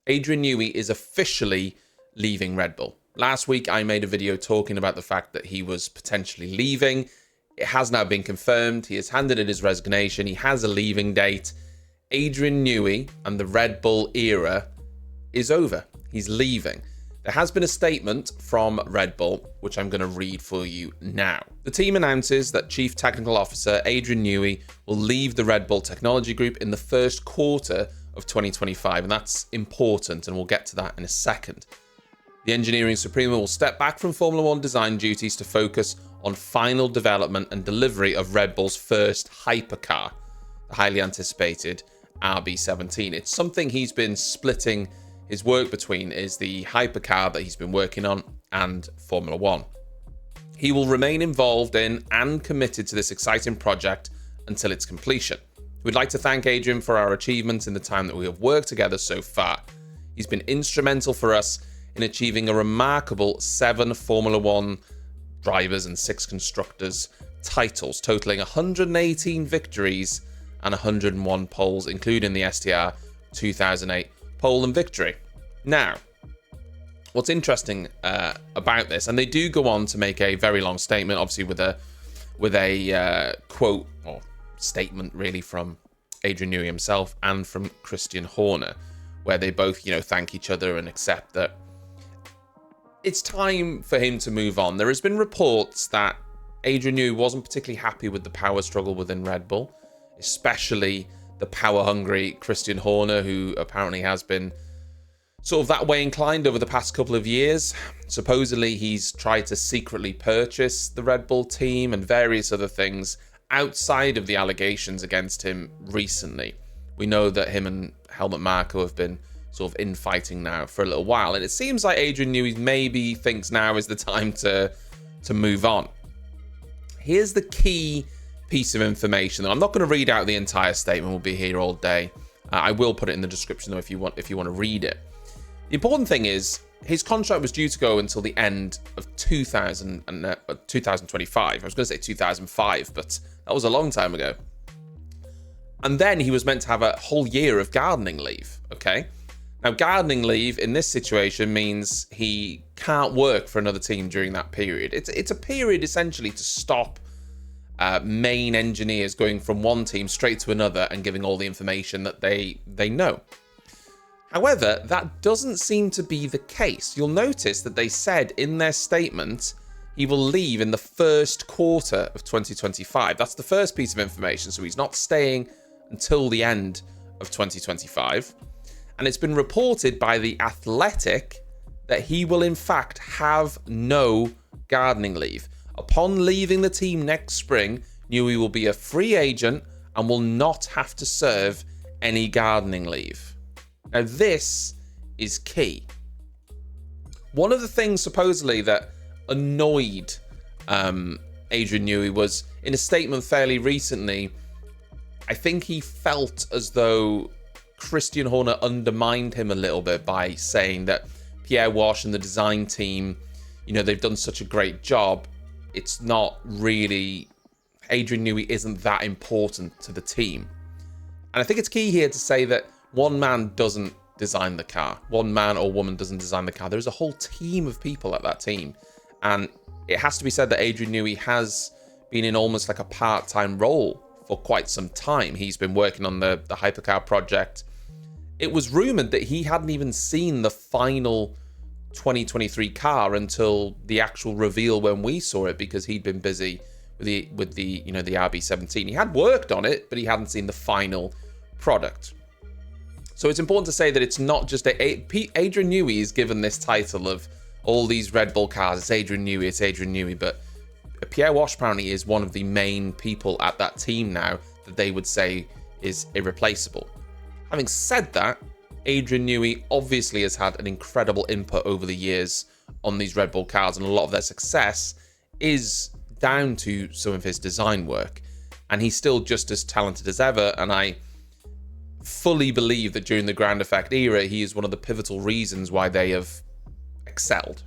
Adrian Newey is officially leaving Red Bull. Last week, I made a video talking about the fact that he was potentially leaving. It has now been confirmed. He has handed in his resignation. He has a leaving date. Adrian Newey and the Red Bull era is over. He's leaving. There has been a statement from Red Bull, which I'm going to read for you now. The team announces that Chief Technical Officer Adrian Newey will leave the Red Bull Technology Group in the first quarter of 2025, and that's important, and we'll get to that in a second. The Engineering Suprema will step back from Formula One design duties to focus on final development and delivery of Red Bull's first hypercar, the highly anticipated RB17. It's something he's been splitting his work between, is the hypercar that he's been working on and Formula One. He will remain involved in and committed to this exciting project until its completion. We'd like to thank Adrian for our achievements in the time that we have worked together so far. He's been instrumental for us in achieving a remarkable 7 Formula One drivers and 6 constructors titles, totaling 118 victories and 101 poles, including the STR 2008 pole and victory. Now, what's interesting about this, and they do go on to make a very long statement, obviously with a quote or statement really from Adrian Newey himself and from Christian Horner, where they both, thank each other and accept that it's time for him to move on. There has been reports that Adrian Newey wasn't particularly happy with the power struggle within Red Bull, especially the power-hungry Christian Horner, who apparently has been sort of that way inclined over the past couple of years. Supposedly, he's tried to secretly purchase the Red Bull team and various other things outside of the allegations against him recently. We know that him and Helmut Marko have been sort of infighting now for a little while, and it seems like Adrian Newey maybe thinks now is the time to move on. Here's the key piece of information, and I'm not going to read out the entire statement. We'll be here all day. I will put it in the description though if you want to read it. The important thing is his contract was due to go until the end of 2025. I was going to say 2005, but that was a long time ago. And then he was meant to have a whole year of gardening leave. Okay. Now, gardening leave in this situation means he can't work for another team during that period. It's a period essentially to stop main engineers going from one team straight to another and giving all the information that they know. However, that doesn't seem to be the case. You'll notice that they said in their statement he will leave in the first quarter of 2025. That's the first piece of information. So he's not staying until the end of 2025. And it's been reported by The Athletic that he will in fact have no gardening leave. Upon leaving the team next spring, Newey will be a free agent and will not have to serve any gardening leave. Now, this is key. One of the things supposedly that annoyed Adrian Newey was in a statement fairly recently, I think he felt as though Christian Horner undermined him a little bit by saying that Pierre Wash and the design team, they've done such a great job. It's not really, Adrian Newey isn't that important to the team. And I think it's key here to say that one man doesn't design the car. One man or woman doesn't design the car. There's a whole team of people at that team. And it has to be said that Adrian Newey has been in almost like a part-time role for quite some time. He's been working on the hypercar project. It was rumored that he hadn't even seen the final 2023 car until the actual reveal when we saw it, because he'd been busy with the RB17. He had worked on it, but he hadn't seen the final product. So it's important to say that it's not just Adrian Newey is given this title of all these Red Bull cars. It's Adrian Newey, but Pierre Wash apparently is one of the main people at that team now that they would say is irreplaceable. Having said that, Adrian Newey obviously has had an incredible input over the years on these Red Bull cars, and a lot of their success is down to some of his design work. And he's still just as talented as ever, and I fully believe that during the Ground Effect era, he is one of the pivotal reasons why they have excelled.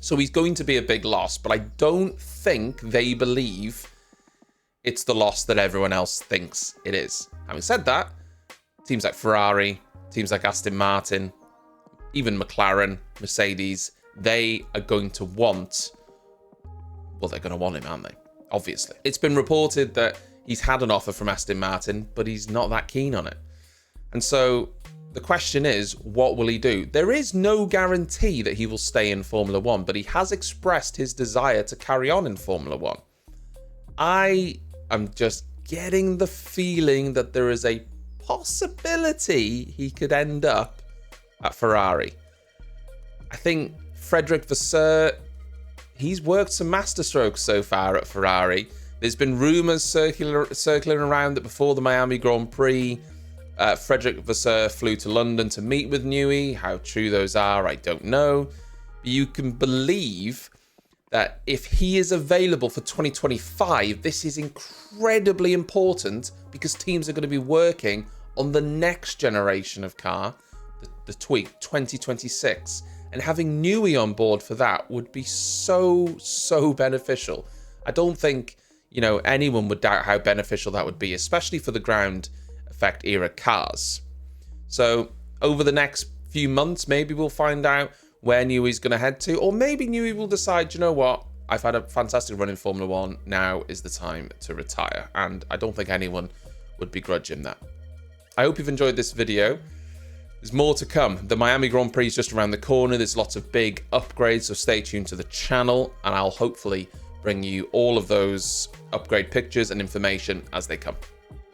So he's going to be a big loss, but I don't think they believe it's the loss that everyone else thinks it is. Having said that, teams like Ferrari, teams like Aston Martin, even McLaren, Mercedes, they are going to want, well, they're going to want him, aren't they? Obviously. It's been reported that he's had an offer from Aston Martin, but he's not that keen on it. And so the question is, what will he do? There is no guarantee that he will stay in Formula One, but he has expressed his desire to carry on in Formula One. I am just getting the feeling that there is a possibility he could end up at Ferrari. I think Frederick Vasseur, he's worked some masterstrokes so far at Ferrari. There's been rumours circling around that before the Miami Grand Prix, Frederick Vasseur flew to London to meet with Newey. How true those are, I don't know. But you can believe that if he is available for 2025, this is incredibly important because teams are going to be working on the next generation of car, the Tweak 2026. And having Newey on board for that would be so beneficial. I don't think, anyone would doubt how beneficial that would be, especially for the ground effect era cars. So over the next few months, maybe we'll find out where Newey's going to head to, or maybe Newey will decide, you know what, I've had a fantastic run in Formula One, now is the time to retire. And I don't think anyone would begrudge him that. I hope you've enjoyed this video. There's more to come. The Miami Grand Prix is just around the corner. There's lots of big upgrades, so stay tuned to the channel, and I'll hopefully bring you all of those upgrade pictures and information as they come.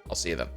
I'll see you then.